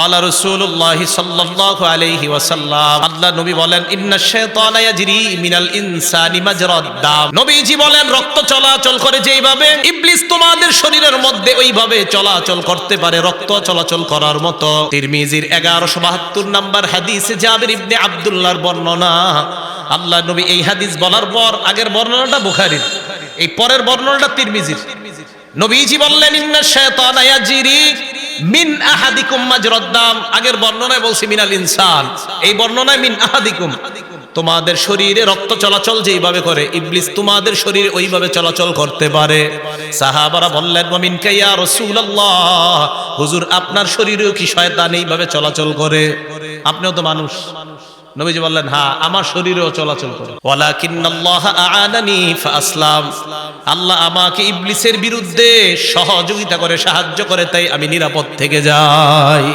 ক্বালা রাসূলুল্লাহ সাল্লাল্লাহু আলাইহি ওয়াসাল্লাম, আল্লাহ নবী বলেন, ইন্নাশ শাইতানা ইয়াজরি মিনাল ইনসানি মাজরাদ দাম। নবীজি বলেন, রক্ত চলাচল করে যেইভাবে, ইবলিস তোমাদের শরীরের মধ্যে ওইভাবে চলাচল করতে পারে, রক্ত চলাচল করার মতো। তিরমিজির 1172 নম্বর হাদিসে জাবির ইবনে আব্দুল্লাহর বর্ণনা। আল্লাহ নবী এই হাদিস বলার পর, আগের বর্ণনাটা বুখারীর, এই পরের বর্ণনাটা তিরমিজির। নবীজি বললেন, ইন্নাশ শাইতানা ইয়াজরি মিন আহাদিকুম মাজরাদ দাম। আগের বর্ণনায় বলছি মিনাল ইনসান, এই বর্ণনায় মিন আহাদিকুম। তোমাদের শরীরে রক্ত চলাচল যেইভাবে করে, ইবলিস তোমাদের শরীরে ওইভাবে চলাচল করতে পারে। সাহাবারা বললেন, ওয়া মিনকা ইয়া রাসূলুল্লাহ, হুজুর আপনার শরীরেও কি শয়তান এইভাবে চলাচল করে? আপনিও তো মানুষ। নবীজি বললেন, হ্যাঁ আমার শরীরেও চলাচল করে। ওয়ালাকিন্নাল্লাহ আ'আনানি ফাআসলাম, আল্লাহ আমাকে ইবলিসের বিরুদ্ধে সহযোগিতা করে, সাহায্য করে, তাই আমি নিরাপদ থেকে যাই।